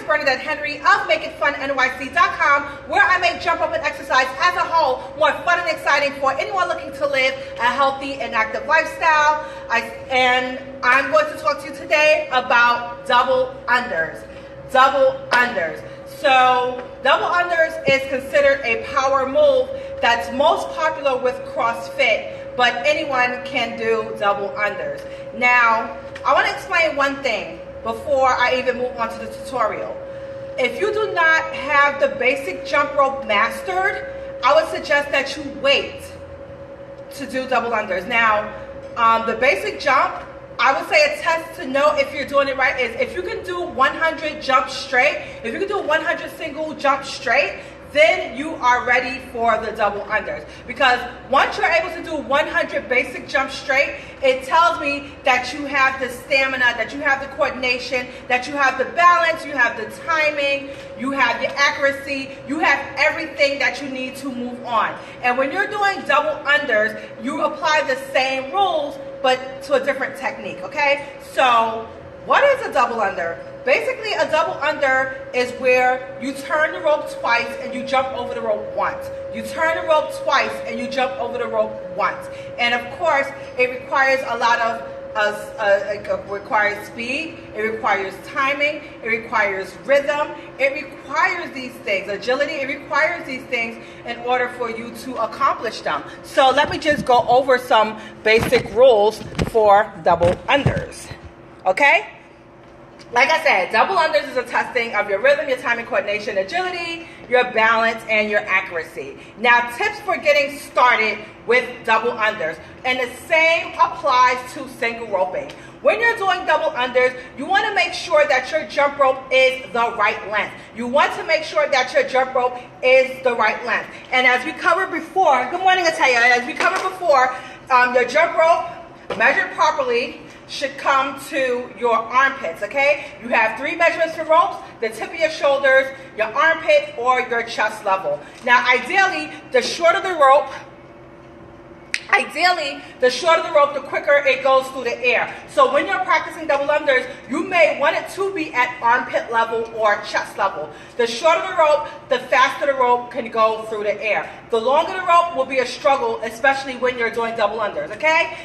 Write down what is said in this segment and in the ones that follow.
Bernadette Henry of MakeItFunNYC.com, where I make jump rope and exercise as a whole more fun and exciting for anyone looking to live a healthy and active lifestyle. And I'm going to talk to you today about double unders. Double unders. So double unders is considered a power move that's most popular with CrossFit, but anyone can do double unders. Now, I want to explain one thing before I even move on to the tutorial. If you do not have the basic jump rope mastered, I would suggest that you wait to do double unders. Now, the basic jump, I would say a test to know if you're doing it right is if you can do 100 jumps straight, if you can do 100 single jumps straight, then you are ready for the double unders. Because once you're able to do 100 basic jumps straight, it tells me that you have the stamina, that you have the coordination, that you have the balance, you have the timing, you have your accuracy, you have everything that you need to move on. And when you're doing double unders, you apply the same rules, but to a different technique, okay? So, what is a double under? Basically, a double under is where you turn the rope twice and you jump over the rope once. You turn the rope twice and you jump over the rope once. And of course, it requires a lot of it requires speed, it requires timing, it requires rhythm, it requires these things, agility, it requires these things in order for you to accomplish them. So let me just go over some basic rules for double unders. Okay? Like I said, double unders is a testing of your rhythm, your timing, coordination, agility, your balance, and your accuracy. Now, tips for getting started with double unders. And the same applies to single roping. When you're doing double unders, you want to make sure that your jump rope is the right length. You want to make sure that your jump rope is the right length. And as we covered before, good morning, Ataya. As we covered before, your jump rope measured properly should come to your armpits, okay? You have 3 measurements for ropes: the tip of your shoulders, your armpit, or your chest level. Now, ideally, the shorter the rope, the quicker it goes through the air. So when you're practicing double unders, you may want it to be at armpit level or chest level. The shorter the rope, the faster the rope can go through the air. The longer the rope will be a struggle, especially when you're doing double unders, okay?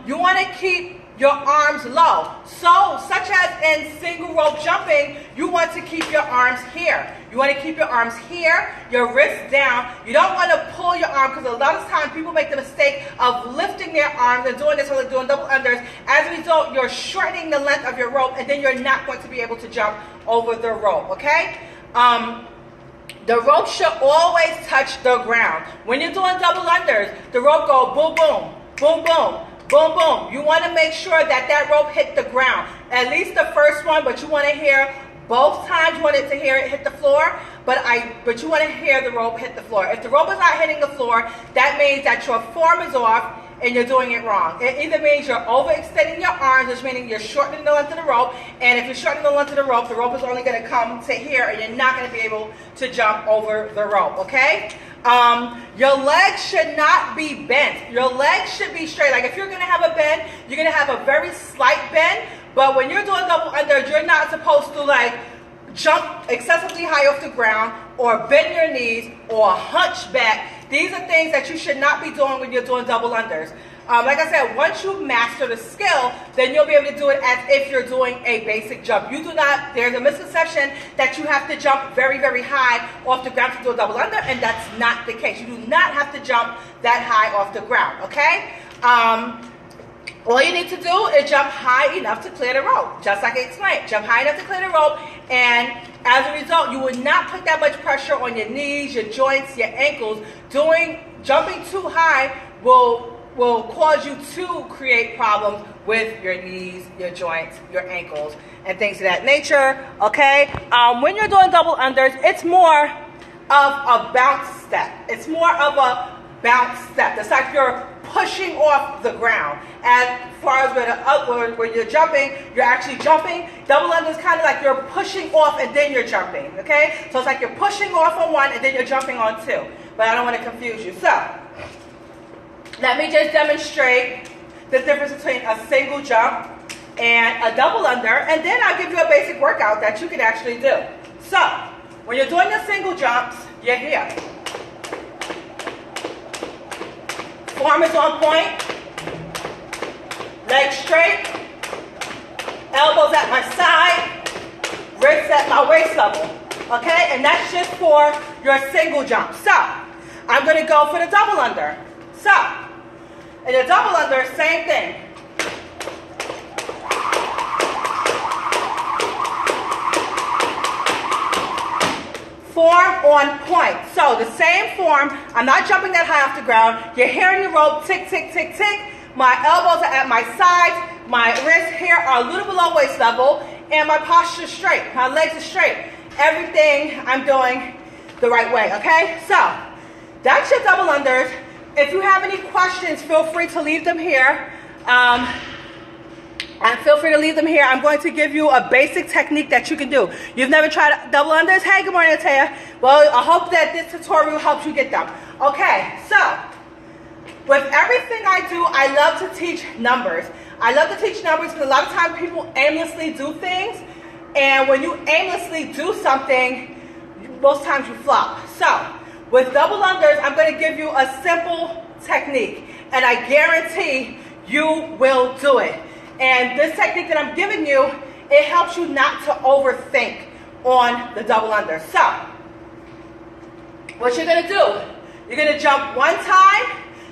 You want to keep your arms low. So, such as in single rope jumping, you want to keep your arms here. You want to keep your arms here, your wrists down. You don't want to pull your arm, because a lot of times people make the mistake of lifting their arms and doing this while they're doing double unders. As a result, you're shortening the length of your rope, and then you're not going to be able to jump over the rope, okay? The rope should always touch the ground. When you're doing double unders, the rope go boom, boom, boom, boom, boom, boom. You want to make sure that that rope hit the ground. At least the first one, but you want to hear both times. You want it to hear it hit the floor, but you want to hear the rope hit the floor. If the rope is not hitting the floor, that means that your form is off and you're doing it wrong. It either means you're overextending your arms, which meaning you're shortening the length of the rope, and if you're shortening the length of the rope is only going to come to here, and you're not going to be able to jump over the rope, okay? Your legs should not be bent. Your legs should be straight. Like if you're going to have a bend, you're going to have a very slight bend, but when you're doing double unders, you're not supposed to like jump excessively high off the ground or bend your knees or hunch back. These are things that you should not be doing when you're doing double unders. Like I said, once you master the skill, then you'll be able to do it as if you're doing a basic jump. You do not, there's a misconception that you have to jump very, very high off the ground to do a double under, and that's not the case. You do not have to jump that high off the ground, okay? All you need to do is jump high enough to clear the rope, just like I explained. Jump high enough to clear the rope, and as a result, you will not put that much pressure on your knees, your joints, your ankles. Jumping too high will cause you to create problems with your knees, your joints, your ankles, and things of that nature, okay? When you're doing double unders, it's more of a bounce step. It's more of a bounce step. It's like you're pushing off the ground. As far as when you're jumping, you're actually jumping. Double under is kind of like you're pushing off and then you're jumping, okay? So it's like you're pushing off on one and then you're jumping on two. But I don't want to confuse you. So, let me just demonstrate the difference between a single jump and a double under, and then I'll give you a basic workout that you can actually do. So, when you're doing the single jumps, you're here. Form is on point, legs straight, elbows at my side, wrists at my waist level, okay? And that's just for your single jump. So, I'm gonna go for the double under. So, in the double under, same thing. Form on point. So the same form, I'm not jumping that high off the ground. You're hearing the rope tick, tick, tick, tick. My elbows are at my sides. My wrists here are a little below waist level. And my posture is straight. My legs are straight. Everything I'm doing the right way, okay? So that's your double unders. If you have any questions, feel free to leave them here. And feel free to leave them here. I'm going to give you a basic technique that you can do. You've never tried double unders? Hey, good morning, Taya. Well, I hope that this tutorial helps you get them. Okay, so with everything I do, I love to teach numbers. I love to teach numbers because a lot of times people aimlessly do things. And when you aimlessly do something, most times you flop. So with double unders, I'm going to give you a simple technique. And I guarantee you will do it. And this technique that I'm giving you, it helps you not to overthink on the double under. So, what you're going to do, you're going to jump one time,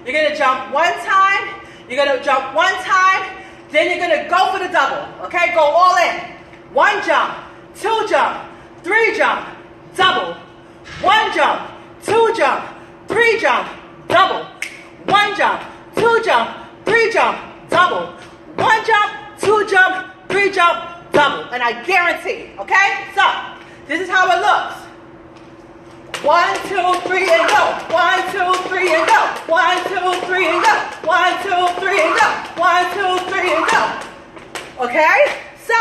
you're going to jump one time, you're going to jump one time, then you're going to go for the double, okay? Go all in. One jump, two jump, three jump, double. One jump, two jump, three jump, double. One jump, two jump, three jump, double. One jump, two jump, three jump, double. And I guarantee, okay? So, this is how it looks. 1, 2, 3, and go. 1, 2, 3, and go. 1, 2, 3, and go. 1, 2, 3, and go. 1, 2, 3, and go. Okay? So,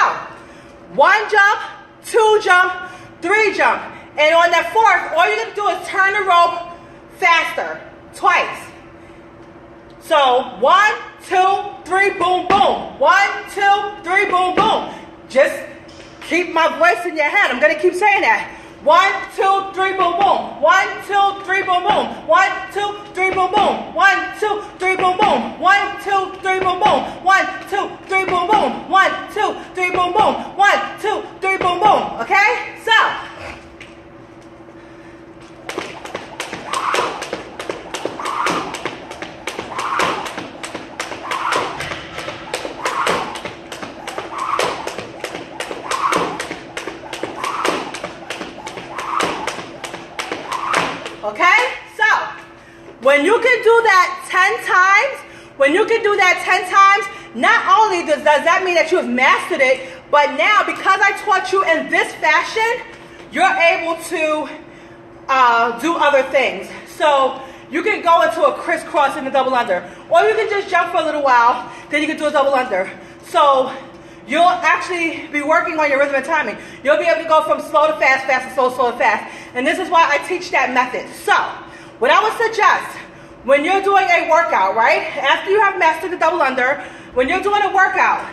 one jump, two jump, three jump. And on that fourth, all you're going to do is turn the rope faster, twice. So 1, 2, 3, boom, boom. 1, 2, 3, boom, boom. Just keep my voice in your head. I'm going to keep saying that. 1, 2, 3, boom, boom. 1, 2, 3, boom, boom. 1, 2, 3, boom, boom. 1, 2, 3, boom, boom. 1, 2, 3, boom, boom. 1, 2, 3, boom, boom. 1, 2, 3, boom, boom. 1, 2, 3, boom, boom. Okay? So, okay? So, when you can do that 10 times, not only does that mean that you have mastered it, but now because I taught you in this fashion, you're able to do other things. So, you can go into a crisscross in the double under, or you can just jump for a little while, then you can do a double under. So, you'll actually be working on your rhythm and timing. You'll be able to go from slow to fast, fast to slow, slow to fast. And this is why I teach that method. So, what I would suggest, when you're doing a workout, right? After you have mastered the double under, when you're doing a workout,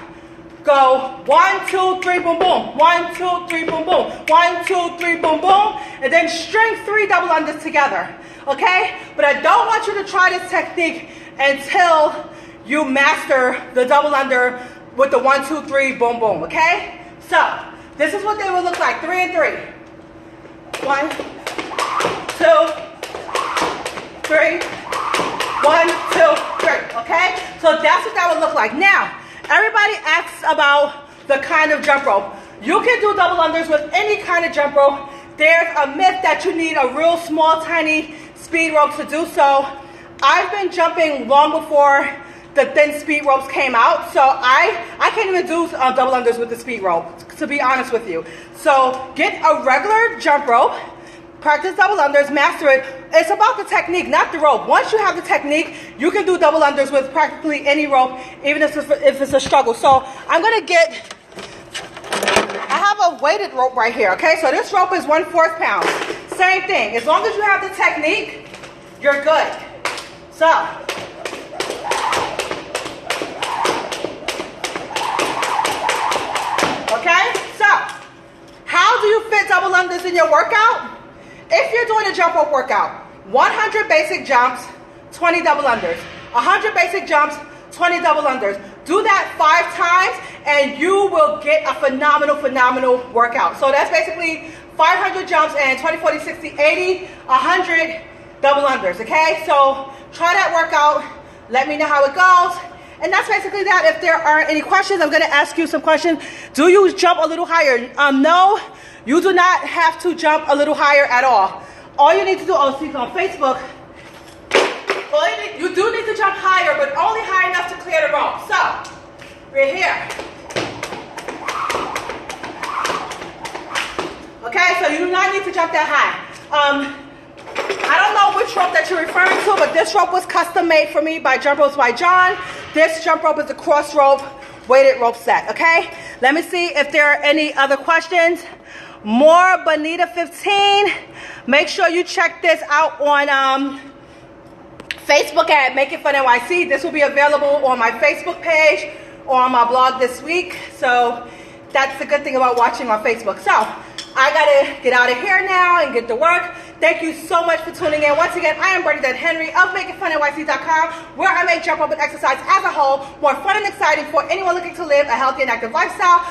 go 1, 2, 3, boom, boom. 1, 2, 3, boom, boom. 1, 2, 3, boom, boom. And then string 3 double unders together. Okay? But I don't want you to try this technique until you master the double under with the 1, 2, 3, boom, boom, okay? So, this is what they would look like, 3 and 3. 1, 2, 3, 1, 2, 3, okay? So that's what that would look like. Now, everybody asks about the kind of jump rope. You can do double unders with any kind of jump rope. There's a myth that you need a real small, tiny speed rope to do so. I've been jumping long before the thin speed ropes came out, so I can't even do double unders with the speed rope, to be honest with you. So get a regular jump rope, practice double unders, master it. It's about the technique, not the rope. Once you have the technique, you can do double unders with practically any rope, even if it's a struggle. So I'm gonna get, I have a weighted rope right here, okay? So this rope is 1/4 pound. Same thing, as long as you have the technique, you're good. So, double unders in your workout, if you're doing a jump rope workout, 100 basic jumps, 20 double unders. 100 basic jumps, 20 double unders. Do that 5 times and you will get a phenomenal workout. So that's basically 500 jumps and 20, 40, 60, 80, 100 double unders, okay? So try that workout. Let me know how it goes. And that's basically that. If there aren't any questions, I'm going to ask you some questions. Do you jump a little higher? No, you do not have to jump a little higher at all. All you need to do, see on Facebook, you do need to jump higher, but only high enough to clear the rope. So, we're here. Okay, so you do not need to jump that high. I don't know which rope that you're referring to, but this rope was custom made for me by Jump Ropes by John. This jump rope is a cross rope, weighted rope set, okay? Let me see if there are any other questions. More Bonita 15. Make sure you check this out on Facebook at Make It Fun NYC. This will be available on my Facebook page or on my blog this week. So that's the good thing about watching on Facebook. So I gotta get out of here now and get to work. Thank you so much for tuning in. Once again, I am Bernadette Henry of MakeItFunNYC.com, where I make jump rope and exercise as a whole more fun and exciting for anyone looking to live a healthy and active lifestyle.